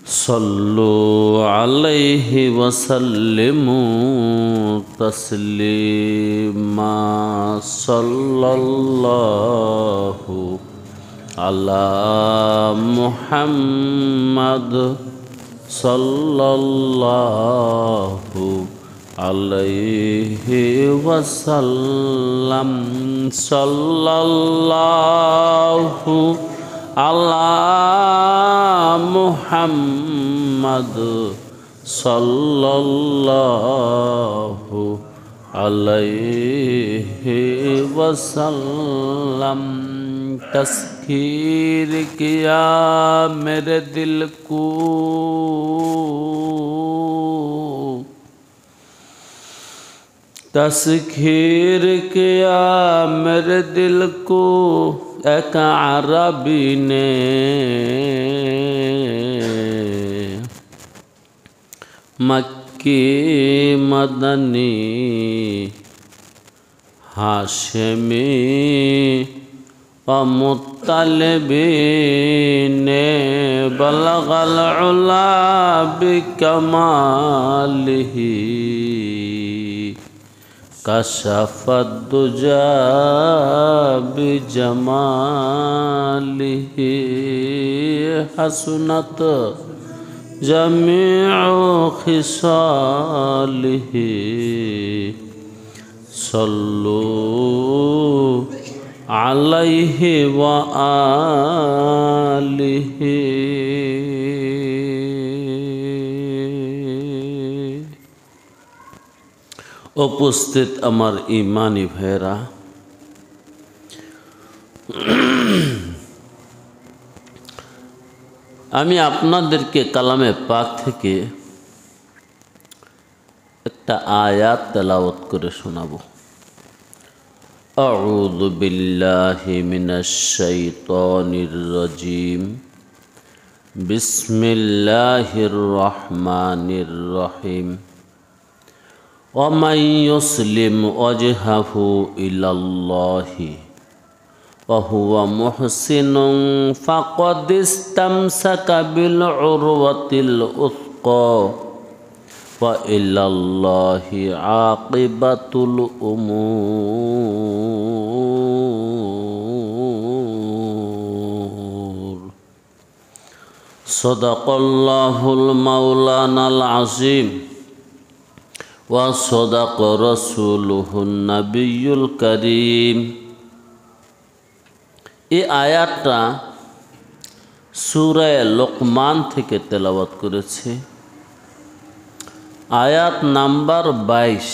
صلوا عليه وسلموا تسليما صلى الله على محمد صلى الله عليه وسلم صلى الله على محمد صلى الله عليه वसल्लम तस्खीर किया मेरे दिल को तस्खीर किया मेरे दिल को एक अरबी ने मक्की मदनी हाशमी व मुत्तलिबी ने बलगल उला बिकमालिही कशफत दुजा बिजमालिही हसनत जमीउ खिसालिही सल्लू अलैहि व आलिही। उपस्थित अमर ईमानी भाइरा, আমি আপনাদেরকে কালামে পাক থেকে একটা আয়াত তেলাওয়াত করে শোনাবো। আউযু বিল্লাহি মিনাশ শাইতানির রাজিম। বিসমিল্লাহির রহমানির রহিম। ومن يسلم وجهه إلى الله وهو محسن فقد استمسك بالعروة الوثقى وإلى الله عاقبة الأمور صدق الله المولانا العظيم وصدق رسوله النبي الكريم। এই আয়াতটা সূরা লোকমান থেকে তেলাওয়াত করেছে। আয়াত নাম্বার 22,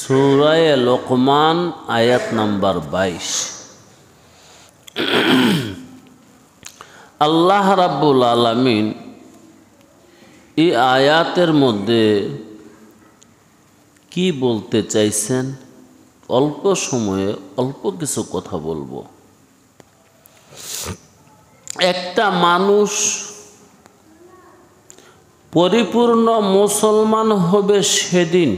সূরা লোকমান আয়াত নাম্বার 22। আল্লাহ রাব্বুল আলামিন এই আয়াতের মধ্যে কি বলতে চাইছেন অল্প সময়ে অল্প কিছু কথা বলবো। একটা মানুষ পরিপূর্ণ মুসলমান হবে সেদিন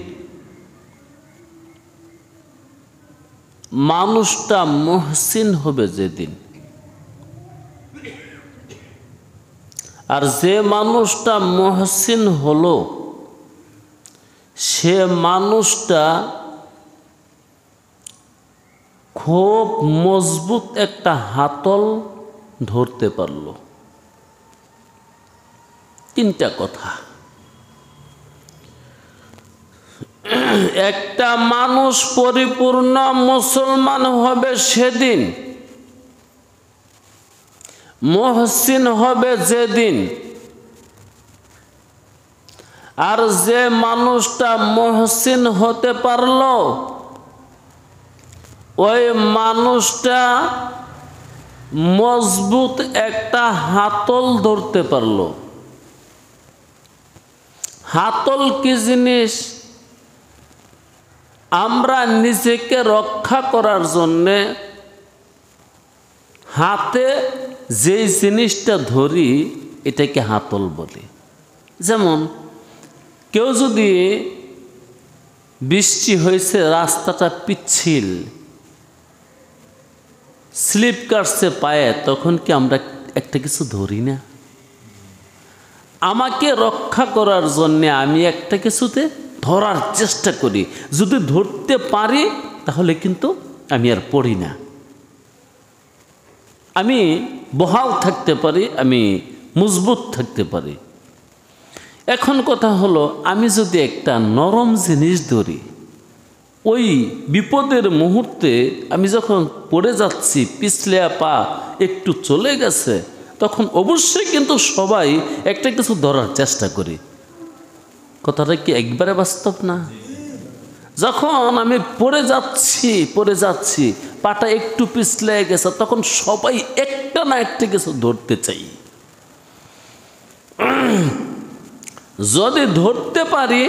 মানুষটা মুহসিন হবে যেদিন। আর যে মানুষটা মুহসিন হলো সে মানুষটা খুব মজবুত একটা হাতল ধরতে পারল। তিনটা কথা। একটা মানুষ পরিপূর্ণ মুসলমান হবে সেদিন, মুহসিন হবে যেদিন। আর যে মানুষটা মুহসিন হতে পারল ওই মানুষটা মজবুত একটা হাতল ধরতে পারল। হাতল কি জিনিস? আমরা নিজেকে রক্ষা করার জন্যে হাতে যে জিনিসটা ধরি এটাকে হাতল বলে। যেমন কেউ যদি বৃষ্টি হয়েছে, রাস্তাটা পিচ্ছিল, স্লিপ কাটছে পায়ে, তখন কি আমরা একটা একটা কিছু ধরি না? আমাকে রক্ষা করার জন্যে আমি একটা কিছুতে ধরার চেষ্টা করি। যদি ধরতে পারি তাহলে কিন্তু আমি আর পড়ি না, আমি বহাল থাকতে পারি, আমি মজবুত থাকতে পারি। এখন কথা হলো, আমি যদি একটা নরম জিনিস ধরি, ওই বিপদের মুহূর্তে আমি যখন পড়ে যাচ্ছি, পিছলে পা একটু চলে গেছে, তখন অবশ্যই কিন্তু সবাই একটা কিছু ধরার চেষ্টা করি। কথাটা কি একবারে বাস্তব না? যখন আমি পড়ে যাচ্ছি, পাটা একটু পিছলে গেছে, তখন সবাই একটা না একটা কিছু ধরতে চাই। যদি ধরতে পারি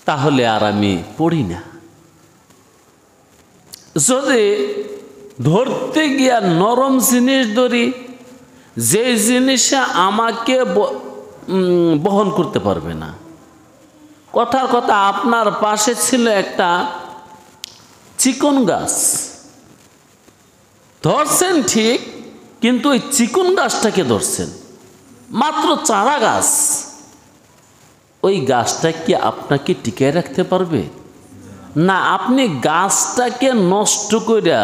তাহলে আর আমি পড়ি না। যদি ধরতে গিয়া নরম জিনিস ধরি, যে জিনিসে আমাকে বহন করতে পারবে না। কথার কথা, আপনার পাশে ছিল একটা চিকন গাছ, ধরছেন ঠিক, কিন্তু ওই চিকন গাছটাকে ধরছেন, মাত্র চারা গাছ। ওই গাছটা কি আপনাকে টিকায় রাখতে পারবে না? আপনি গাছটাকে নষ্ট করিয়া,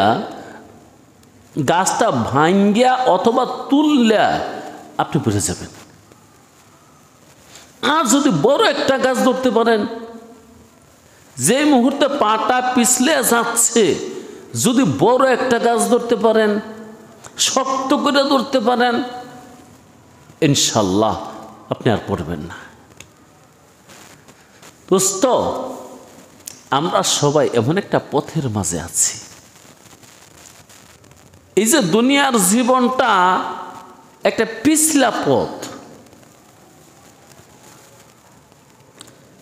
গাছটা ভাঙ্গিয়া অথবা তুললে আপনি বুঝে যাবেন। আর যদি বড় একটা গাছ ধরতে পারেন, যে মুহূর্তে পাটা পিছলে যাচ্ছে, যদি বড় একটা গাছ ধরতে পারেন, শক্ত করে ধরতে পারেন, ইনশাল্লাহ আপনি আর পড়বেন না। দোস্ত, আমরা সবাই এমন একটা পথের মাঝে আছি। এই যে দুনিয়ার জীবনটা একটা পিছলা পথ।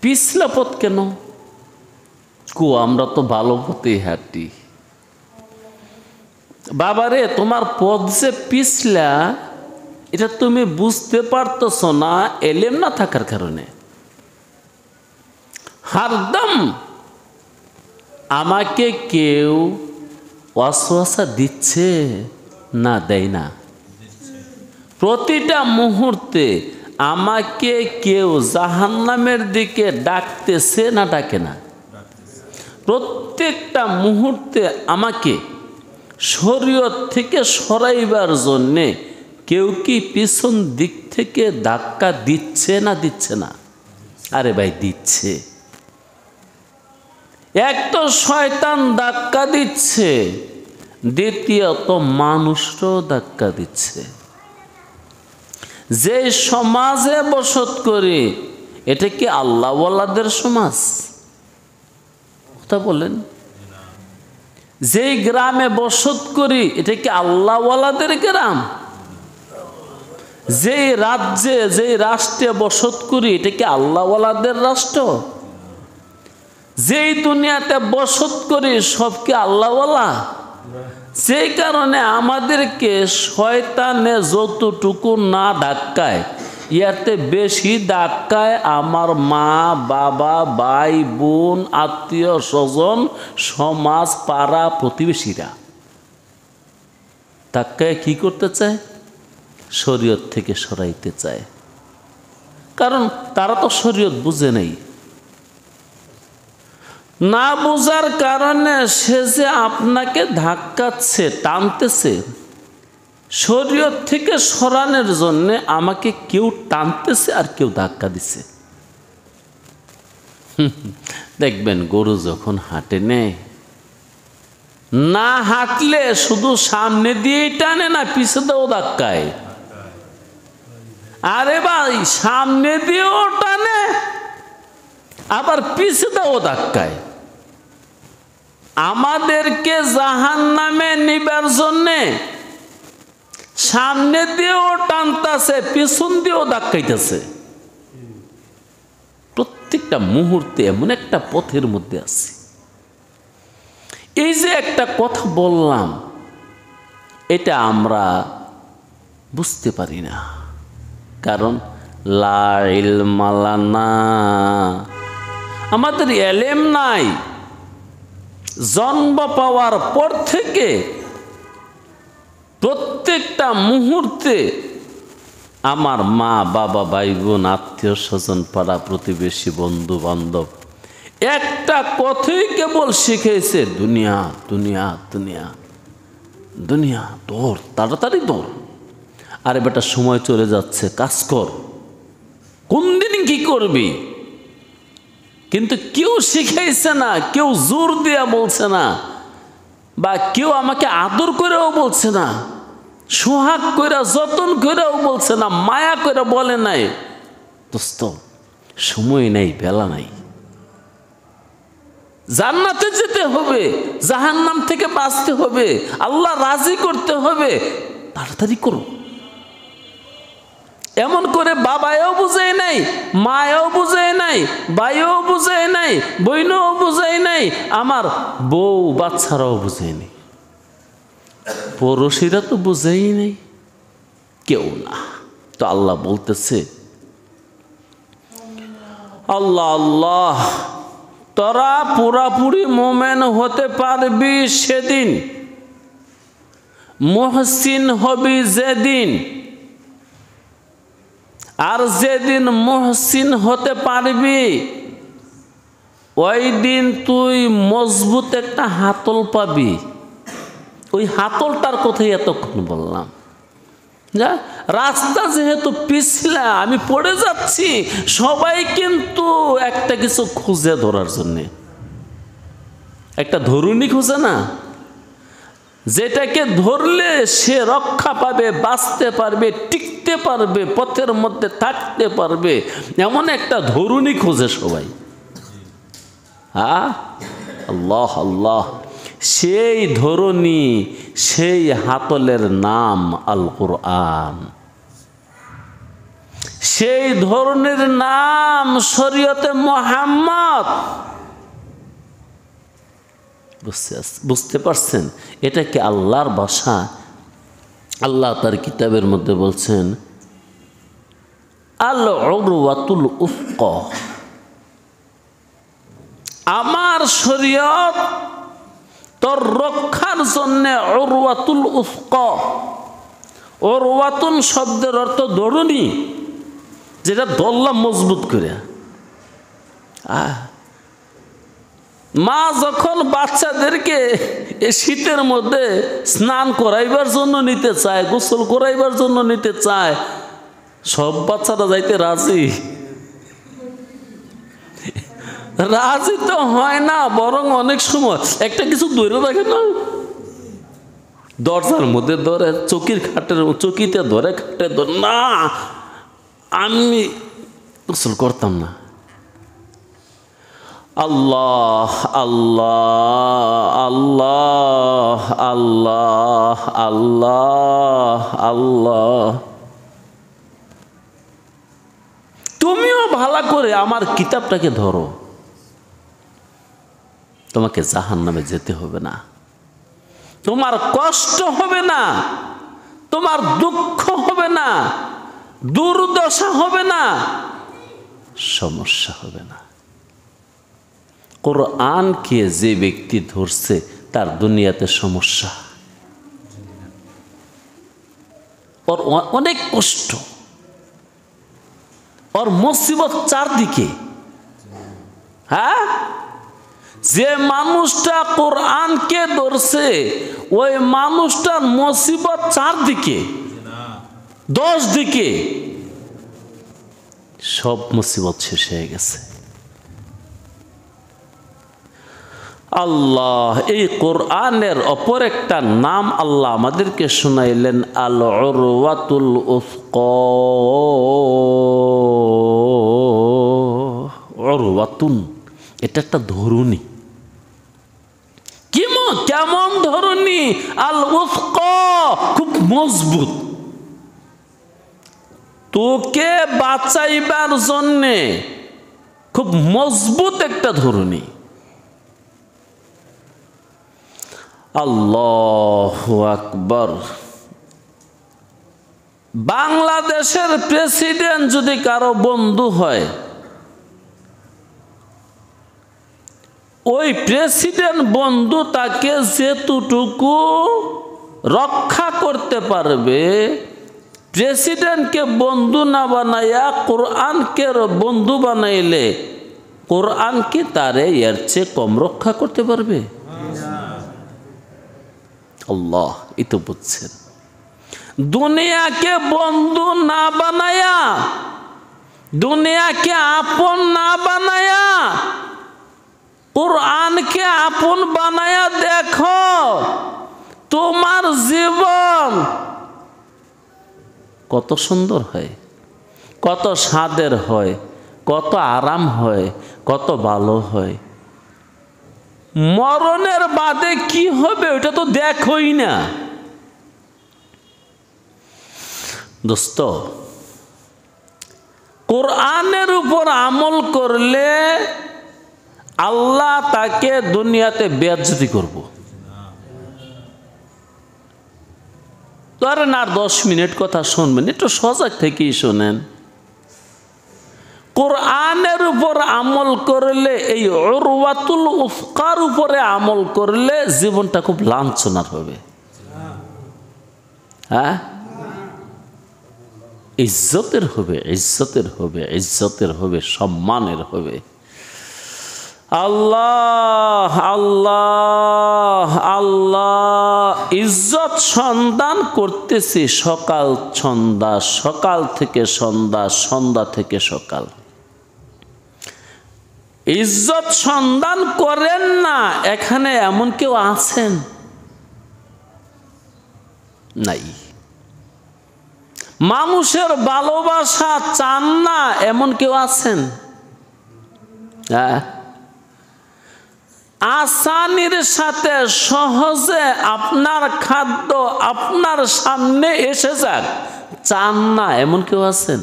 পিছলা পথ কেন? আমরা তো ভালো পথে হাঁটি। বাবারে, তোমার পথ যে পিছলা, এটা তুমি বুঝতে পারতেছ না এলেম না থাকার কারণে। হরদম আমাকে কেউ ওয়াসওয়াসা দিচ্ছে না, দেয় না? প্রতিটা মুহূর্তে আমাকে কেউ জাহান্নামের দিকে ডাকতেছে না, ডাকে না? প্রত্যেকটা মুহূর্তে আমাকে শরীয়ত থেকে সরাইবার জন্যে কেউ কি পিছন দিক থেকে ধাক্কা দিচ্ছে না, দিচ্ছে না? আরে ভাই, দিচ্ছে। এক তো শয়তান ধাক্কা দিচ্ছে, দ্বিতীয়ত মানুষরাও ধাক্কা দিচ্ছে। যে সমাজে বসত করি, এটা কি আল্লাহওয়ালাদের সমাজ? কথা বলেন। যেই গ্রামে বসত করি, এটা কি আল্লাহওয়ালাদের গ্রাম? যেই রাজ্যে, যেই রাষ্ট্রে বসত করি, এটা কি আল্লাহওয়ালাদের রাষ্ট্র? যেই দুনিয়াতে বসত করি, সব কি আল্লাহওয়ালা? সেই কারণে আমাদেরকে শয়তানে যতটুকু না ধাক্কায়, ইয়াতে বেশি ধাক্কায় আমার মা, বাবা, ভাই, বোন, আত্মীয় স্বজন, সমাজ, পাড়া, প্রতিবেশীরা ধাক্কায় কি করতে চায়? শরীয়ত থেকে সরাইতে চায়। কারণ তারা তো শরীয়ত বুঝে নেই। না বোঝার কারণে সে যে আপনাকে ধাক্কাচ্ছে, টানতেছে, শরীয়ত থেকে সরানোর জন্য আমাকে কেউ টানতেছে আর কেউ ধাক্কা দিছে। দেখবেন, গরু যখন হাঁটে নেয়, না হাঁটলে শুধু সামনে দিয়েই টানে না, পিছে দিয়েও ধাক্কায়। আরে ভাই, সামনে দিয়েও টানে, আবার পিছে দিয়েও ধাক্কায়। আমাদেরকে জাহান্নামে নিবার জন্যে সামনে দিয়েও টানতেছে, পিছন দিয়েও ধাক্কাইতেছে। প্রত্যেকটা মুহূর্তে এমন একটা পথের মধ্যে আছে। এই যে একটা কথা বললাম, এটা আমরা বুঝতে পারি না, কারণ লা ইলমা লানা, আমাদের এলেম নাই। জন্ম পাওয়ার পর থেকে প্রত্যেকটা মুহূর্তে আমার মা বাবা ভাই বোন আত্মীয় স্বজন পাড়া প্রতিবেশী বন্ধু বান্ধব একটা কথাই কেবল শিখেছে, দুনিয়া দুনিয়া দুনিয়া দুনিয়া, দৌড়, তাড়াতাড়ি দৌড়। আরে বেটা সময় চলে যাচ্ছে, কাজ কর, কোন দিন কি করবি। কিন্তু কেউ শিখাইছে না, কেউ জোর দিয়া বলছে না, বা কেউ আমাকে আদর করেও বলছে না, সোহাগ করে যতন করেও বলছে না, মায়া করে বলে নাই, দোস্ত সময় নাই, বেলা নাই, জান্নাতে যেতে হবে, জাহান্নাম থেকে বাঁচতে হবে, আল্লাহ রাজি করতে হবে, তাড়াতাড়ি করো। এমন করে বাবাও বুঝাই নাই, মায়াও বুঝাই নাই, ভাইও বুঝাই নাই, বইনও বুঝাই নাই, আমার বউ বাচ্চারাও বুঝাই নাই, পড়োশিরা তো বুঝাই নাই, কেউ না। তো আল্লাহ বলতেছে, আল্লাহ আল্লাহ, তোরা পুরাপুরি মোমেন হতে পারবি সেদিন, মুহসিন হবি যেদিন, আর যেদিন মুহসিন হতে পারবি ওই দিন তুই মজবুত একটা হাতল পাবি। ওই হাতলটার কথাই এতক্ষণ বললাম। যা রাস্তা যেহেতু পিছলা, আমি পড়ে যাচ্ছি, সবাই কিন্তু একটা কিছু খুঁজে ধরার জন্যে, একটা ধরুনি খুঁজে না, যেটাকে ধরলে সে রক্ষা পাবে, বাঁচতে পারবে, টিকতে পারবে, পথের মধ্যে থাকতে পারবে, এমন একটা ধরুনি খোঁজে সবাই। আল্লাহ আল্লাহ, সেই ধরুনি, সেই হাতলের নাম আল কুরআন, সেই ধরনের নাম শরীয়তে মুহাম্মদ। বুঝতে পারছেন? এটা কি আল্লাহর ভাষা? আল্লাহ তার কিতাবের মধ্যে বলছেন, আল উরওয়াতুল উফকা, আমার শরীয়ত তোর রক্ষার জন্যে উরওয়াতুল উফকা। উরওয়াতুন শব্দের অর্থ ধরুনি, যেটা ধরলাম মজবুত করে। মা যখন বাচ্চাদেরকে এই শীতের মধ্যে স্নান করাইবার জন্য নিতে চায়, গোসল করাইবার জন্য নিতে চায়, সব বাচ্চারা যাইতে রাজি? রাজি তো হয় না, বরং অনেক সময় একটা কিছু ধরে রাখে না, দরজার মধ্যে ধরে, চকির খাটের চকিতে ধরে, খাটে ধরে, না আমি গোসল করতাম না। আল্লাহ আল্লাহ আল্লাহ আল্লাহ আল্লাহ আল্লাহ, তুমিও ভালো করে আমার কিতাবটাকে ধরো, তোমাকে জাহান্নামে যেতে হবে না, তোমার কষ্ট হবে না, তোমার দুঃখ হবে না, দুর্দশা হবে না, সমস্যা হবে না। কোরআনকে যে ব্যক্তি ধরছে তার দুনিয়াতে সমস্যা, ওর অনেক কষ্ট, ওর মুসিবত চারদিকে। হ্যাঁ, যে মানুষটা কোরআনকে ধরছে ওই মানুষটার মুসিবত চারদিকে, 10 দিকে, সব মুসিবত শেষ হয়ে গেছে। আল্লাহ এই কোরআনের অপর একটা নাম আল্লাহ আমাদেরকে শোনাইলেন, আল উরওয়াতুল উফকা। উরওয়াতুন, এটা একটা ধরুনি। কেমন ধরুনি? আল উফকা, খুব মজবুত, তোকে বাঁচাইবার জন্যে খুব মজবুত একটা ধরুনি। আল্লাহু আকবার। বাংলাদেশের প্রেসিডেন্ট যদি কারো বন্ধু হয়, ওই প্রেসিডেন্ট বন্ধু তাকে যেতটুকু রক্ষা করতে পারবে, প্রেসিডেন্টকে বন্ধু না বানাইয়া কোরআনকে বন্ধু বানাইলে কোরআন কি তারে এর চেয়ে কম রক্ষা করতে পারবে? আল্লাহ এই তো বুঝছেন। দুনিয়াকে বন্ধু না বানায়া, দুনিয়াকে আপন না বানায়া কোরআনকে আপন বানায়া দেখো, তোমার জীবন কত সুন্দর হয়, কত স্বাদের হয়, কত আরাম হয়, কত ভালো হয়। মরণের বাদে কি হবে ওটা তো দেখোই না। দোস্ত, কোরআনের উপর আমল করলে আল্লাহ তাকে দুনিয়াতে বেইজ্জতি করব। ধরেন আর 10 মিনিট কথা শুনবেন, একটু সজাগ থেকেই শোনেন। কোরআনের উপর আমল করলে, এই উরওয়াতুল উফকার উপরে আমল করলে জীবনটা খুব লাঞ্ছনার হবে। হ্যাঁ, ইজ্জতের হবে, ইজ্জতের হবে, ইজ্জতের হবে, সম্মানের হবে। আল্লাহ আল্লাহ আল্লাহ, ইজ্জত সন্ধান করতেছি সকাল সন্ধ্যা, সকাল থেকে সন্ধ্যা, সন্ধ্যা থেকে সকাল। ইজ্জত সন্ধান করেন না, এখানে এমন কেউ আছেন? নাই। মানুষের ভালোবাসা চান না এমন কেউ আছেন? হ্যাঁ, আসানির সাথে সহজে আপনার খাদ্য আপনার সামনে এসে যাক চান না এমন কেউ আছেন?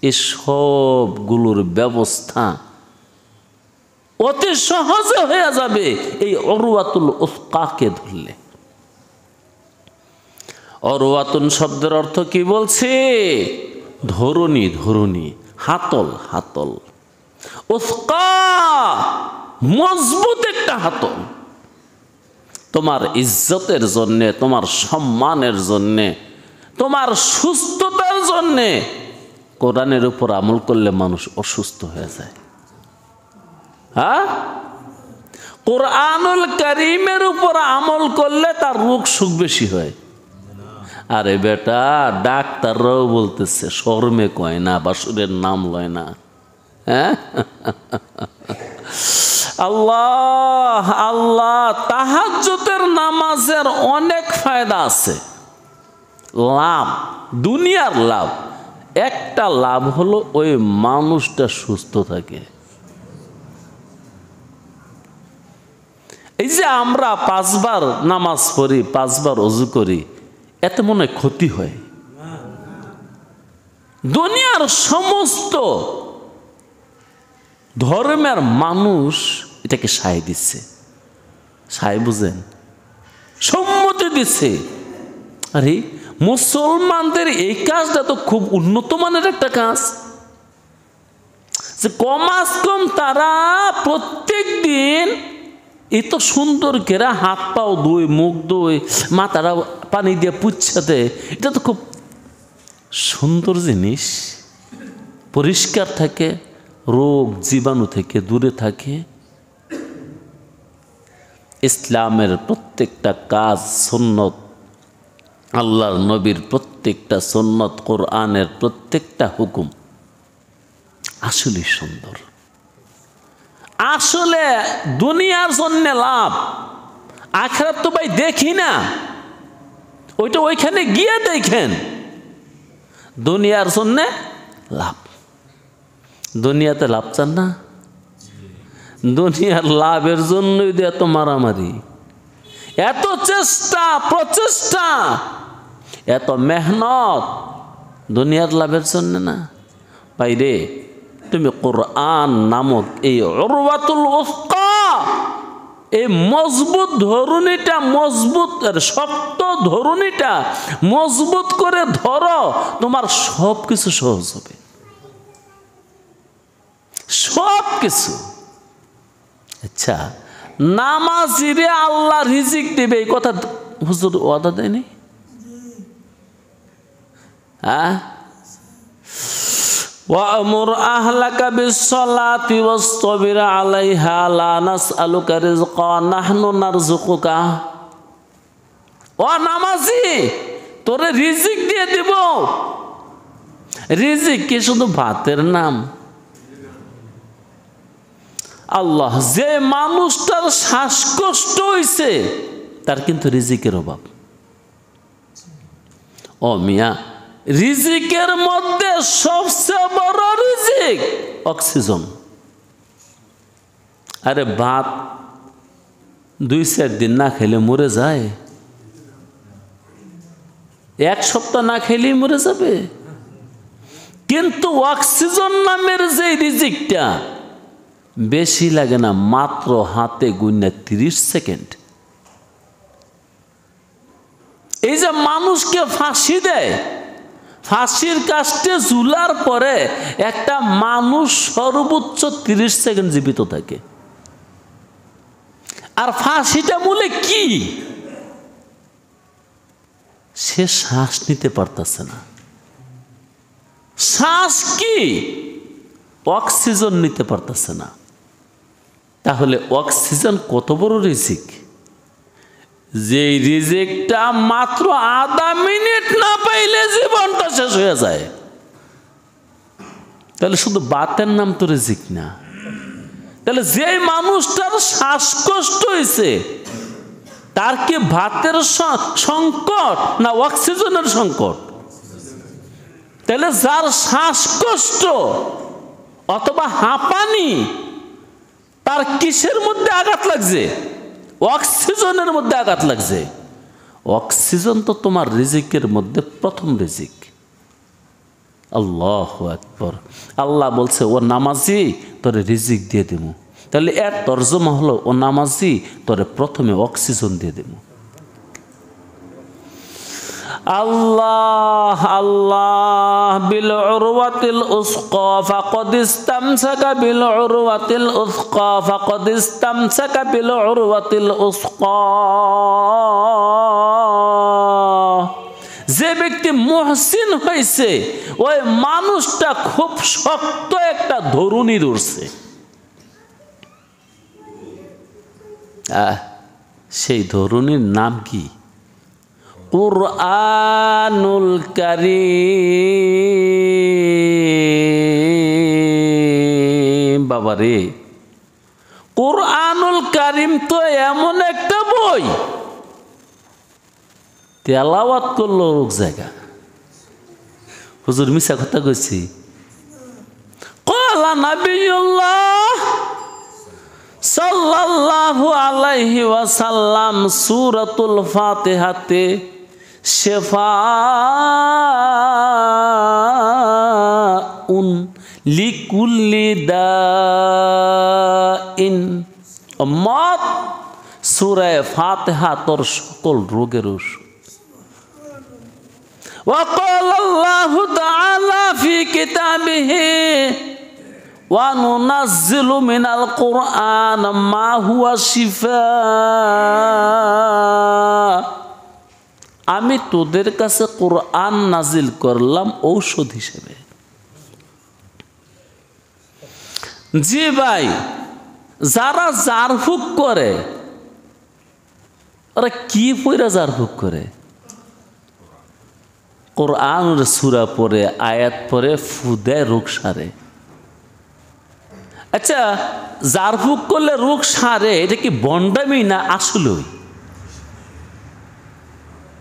এই সবগুলোর ব্যবস্থা অতি সহজে হয়ে যাবে এই উরওয়াতুল উফকাকে ধরলে। উরওয়াতুন শব্দের অর্থ কি বলছে? ধরুনি, ধরুনি, হাতল, হাতল। উফকা মজবুত একটা হাতল। তোমার ইজ্জতের জন্যে, তোমার সম্মানের জন্যে, তোমার সুস্থতার জন্যে কোরআনের উপর আমল করলে মানুষ অসুস্থ হয়ে যায়। হ্যাঁ, কোরআনুল কারীমের উপর আমল করলে তার রোগ সুখ বেশি হয়। আরে বেটা, ডাক্তাররাও বলতেছে শরমে কয় না, বাসুরের নাম লয় না। হ্যাঁ, আল্লাহ আল্লাহ, তাহাজ্জুদের নামাজের অনেক ফায়দা আছে, লাভ, দুনিয়ার লাভ। একটা লাভ হলো ওই মানুষটা সুস্থ থাকে। এই যে আমরা 5 বার নামাজ পড়ি, 5 বার ওযু করি, এতে মনে হয় ক্ষতি হয়? দুনিয়ার সমস্ত ধর্মের মানুষ এটাকে সায় দিচ্ছে। সায় বুঝেন? সম্মতি দিচ্ছে। আরে মুসলমানদের এই কাজটা তো খুব উন্নত মানের একটা কাজ, যে কমাস কম তারা প্রত্যেক দিন এত সুন্দর করে হাত পাও ধুই, মুখ ধুই, মাথাটা পানি দিয়ে পুচ্ছা দেয়। এটা তো খুব সুন্দর জিনিস, পরিষ্কার থাকে, রোগ জীবাণু থেকে দূরে থাকে। ইসলামের প্রত্যেকটা কাজ সুন্নত, আল্লাহর নবীর প্রত্যেকটা সুন্নত, কোরআনের প্রত্যেকটা হুকুম আসলে সুন্দর। আসলে দুনিয়ার জন্য লাভ, আখিরাত তো ভাই দেখি না, ওইটা ওইখানে গিয়ে দেখেন। দুনিয়ার জন্য লাভ, দুনিয়াতে লাভ চান না? দুনিয়ার লাভের জন্যই তো এত মারামারি, এত চেষ্টা প্রচেষ্টা, এত মেহনত, দুনিয়ার লাভের জন্য না। বাইরে তুমি কোরআন নামক এই উরওয়াতুল উফকা, এই মজবুত ধরুনিটা, মজবুত শক্ত ধরুনিটা মজবুত করে ধরো, তোমার সব কিছু সহজ হবে, সব কিছু। আচ্ছা, নামাজিরে আল্লাহ রিজিক দেবে এই কথা হুজুর ওয়াদা দেয়নি? হ্যাঁ, ওয়া'মুর আহলাকা বিস-সালাতি ওয়াসতাবির আলাইহা লা নাসআলুকা রিজকান নাহনু নারযুকুকা। ও নামাজি, তোরে রিজিক দিয়ে দিব। রিজিক কি শুধু ভাতের নাম? আল্লাহ, যে মানুষটার শ্বাসকষ্ট হইছে তার কিন্তু রিজিকের অভাব। ও মিয়া, রিজিকের মধ্যে সবচেয়ে বড় রিজিক অক্সিজেন। আরে ভাত 2-4 দিন না খেলে মরে যায়, 1 সপ্তাহ না খেলেই মরে যাবে। কিন্তু অক্সিজেন নামের যে রিজিকটা বেশি লাগে না, মাত্র হাতে গুণা 30 সেকেন্ড। এই যে মানুষকে ফাঁসি দেয়, ফাঁসির কাস্টে ঝুলার পরে একটা মানুষ সর্বোচ্চ 30 সেকেন্ড জীবিত থাকে। আর ফাঁসিটা মূলে কি? সে শ্বাস নিতে পারতেছে না। শ্বাস কি? অক্সিজেন নিতে পারতেছে না। তাহলে অক্সিজেন কত বড় রিজিক, যে রিজিকটা মাত্র আধা মিনিট না পাইলে জীবনটা শেষ হয়ে যায়। তাহলে শুধু বাতের নাম তো রিজিক না। তাহলে যে মানুষটার শ্বাসকষ্ট হয়েছে তার কি ভাতের সংকট না অক্সিজেনের সংকট? তাহলে যার শ্বাসকষ্ট অথবা হাঁপানি, তার কিসের মধ্যে আঘাত লাগছে? অক্সিজেনের মধ্যে আঘাত লাগছে। অক্সিজেন তো তোমার রিজিকের মধ্যে প্রথম রিজিক। আল্লাহু আকবার। আল্লাহ বলছে, ও নামাজি, তোরে রিজিক দিয়ে দেবো। তাহলে এর তর্জমা হলো, ও নামাজি, তোরে প্রথমে অক্সিজেন দিয়ে দেবো। আল্লাহ আল্লাহ বিল উরওয়াতিল উসকা ফাকাদ ইসতামসাকা বিল উরওয়াতিল উসকা ফাকাদ ইসতামসাকা বিল উরওয়াতিল উসকা। যে ব্যক্তি মুহসিন হয়েছে ওই মানুষটা খুব শক্ত একটা ধরুনি ধরছে। সেই ধরুনির নাম কি? কুরআনুল কারীম। বাবারে, কুরআনুল কারীম তো এমন একটা বই, তেলাওয়াত করলো রোগ জায়গা। হুজুর মিছা কথা কইছি? ক্বালা নাবিয়ুল্লাহ সাল্লাল্লাহু আলাইহি ওয়াসাল্লাম সূরাতুল ফাতিহাতে শিফাউন লিকুল্লি দাইন। উম্মত, সূরা ফাতিহা তোর সকল রোগের ওষুধ। ওয়া ক্বালা আল্লাহু তাআলা ফি কিতাবিহি ওয়া নুনাজ্জিলু মিনাল কুরআন মা হুয়া শিফা। আমি তোদের কাছে কুরআন নাজিল করলাম ঔষধ হিসেবে। জি ভাই, যারা জারফুক করে, ওরা কি পয়রা জারফুক করে? কোরআনের সূরা পড়ে, আয়াত পড়ে, ফু দেয়, রোগ সারে। আচ্ছা, জারফুক করলে রোগ সারে, এটা কি বন্ডামি না আসলেই?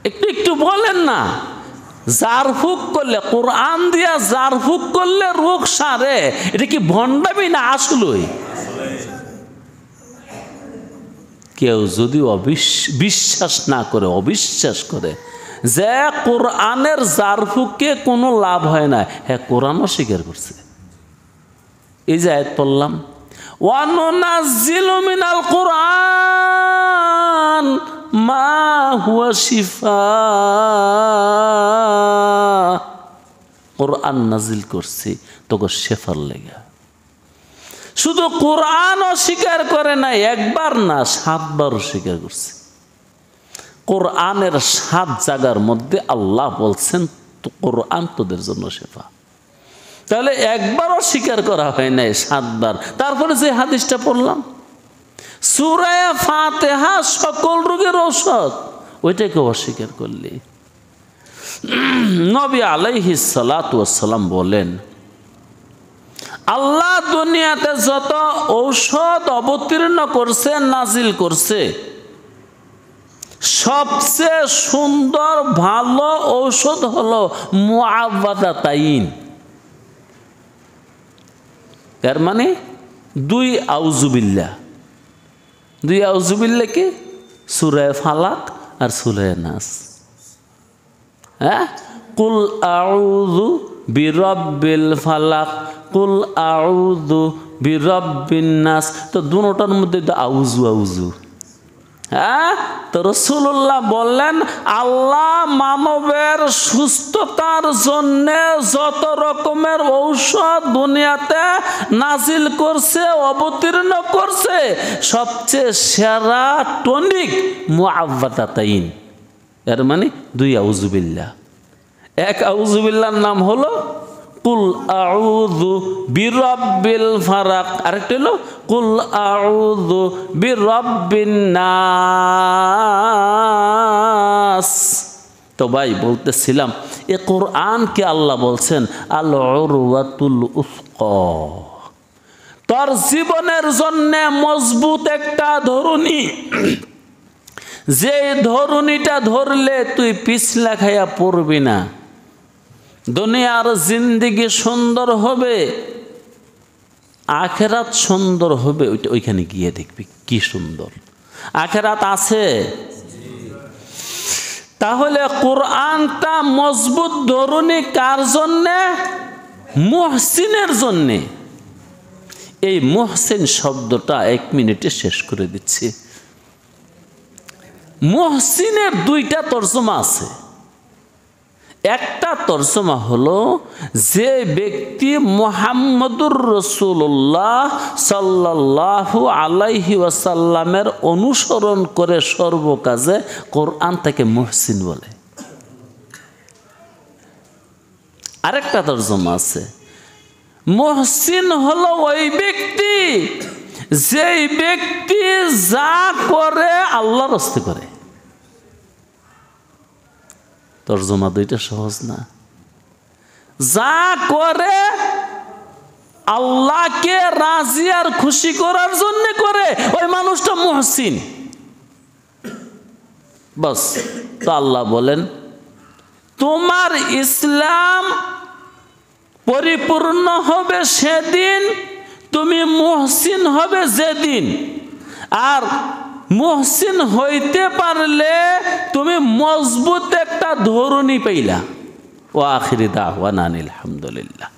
একটু একটু বলেন না। জারফুক করলে, কোরআন দিয়া জারফুক করলে রোগ সারে, এটা কি ভণ্ডামি না আসলেই? কেউ যদি বিশ্বাস না করে, অবিশ্বাস করে যে কোরআনের জারফুকে কোনো লাভ হয় না, হ্যাঁ কোরআনও স্বীকার করছে। এই যে আয়াত পড়লাম, ওয়া নুনাজ্জিলু মিনাল কুরআন মা হুয়া শিফা। কোরআন নাজিল করছি তোকে শেফার লেগা। শুধু কোরআন অস্বীকার করে না, একবার না 7 বার অস্বীকার করছে। কোরআনের 7 জায়গার মধ্যে আল্লাহ বলছেন কোরআন তোদের জন্য শেফা। তাহলে একবারও স্বীকার করা হয় নাই, 7 বার। তারপরে যে হাদিসটা পড়লাম, সূরা ফাতিহা সকল রোগের ঔষধ, ওইটাকে অস্বীকার করলি। নবী আলাইহিস সালাতু ওয়াস সালাম বলেন, আল্লাহ দুনিয়াতে যত ঔষধ অবতীর্ণ করছে, নাজিল করছে, সবচেয়ে সুন্দর ভালো ঔষধ হলো মুআওয়াযাতাইন। তার মানে 2 আউযুবিল্লাহ। 2 আউযুবিল্লাহ কি? সূরা ফালাক আর সূরা নাস। হ্যাঁ, কুল আউযু বিরাব্বিল ফালাক, কুল আউযু বিরাব্বিন নাস। তো দুটোটার মধ্যে তো আউযু আউযু। হ্যাঁ, তো রাসূলুল্লাহ বললেন, আল্লাহ মানবের সুস্থতার জন্য যত রকমের ঔষধ দুনিয়াতে নাজিল করছে, অবতীর্ণ করছে, সবচেয়ে সেরা টনিক মুআওয়াযাতাইন। এর মানে 2 আউযুবিল্লাহ। 1 আউযুবিল্লাহর নাম হলো কুল আউযু বিরাব্বিল ফালাক, আরেকটা হলো কুল আউযু বিরাব্বিন নাস। তো ভাই বলতেছিলাম, এ কোরআনকে আল্লাহ বলছেন আল উরওয়াতুল উসকা, তোর জীবনের জন্য মজবুত একটা ধরুনি, যে ধরুনিটা ধরলে তুই পিছলা খাইয়া পড়বি না। দুনিয়ার জিন্দেগি সুন্দর হবে, আখেরাত সুন্দর হবে। ওইখানে গিয়ে দেখবি কি সুন্দর আখেরাত আছে। তাহলে কোরআনটা মজবুত ধরুনি কার জন্যে? মুহসিনের জন্যে। এই মুহসিন শব্দটা 1 মিনিটে শেষ করে দিচ্ছি। মুহসিনের 2টা তরজমা আছে। একটা তরজমা হলো, যে ব্যক্তি মুহাম্মদুর রাসূলুল্লাহ সাল্লাল্লাহু আলাইহি ওয়াসাল্লামের অনুসরণ করে সর্বকাজে, কোরআন তাকে মুহসিন বলে। আরেকটা তরজমা আছে, মুহসিন হলো ওই ব্যক্তি, যেই ব্যক্তি যা করে আল্লাহর রাস্তে করে। তরজমা 2টা সহজ না। যা করে আল্লাহকে রাজি আর খুশি করার জন্য করে, ওই মানুষটা মুহসিন। বাস। তো আল্লাহ বলেন, তোমার ইসলাম পরিপূর্ণ হবে সেদিন, তুমি মুহসিন হবে যেদিন। আর মুহসিন হইতে পারলে তুমি মজবুত একটা ধরুনি পাইলা। ওয়া আখিরি দাওয়ানা আলহামদুলিল্লাহ।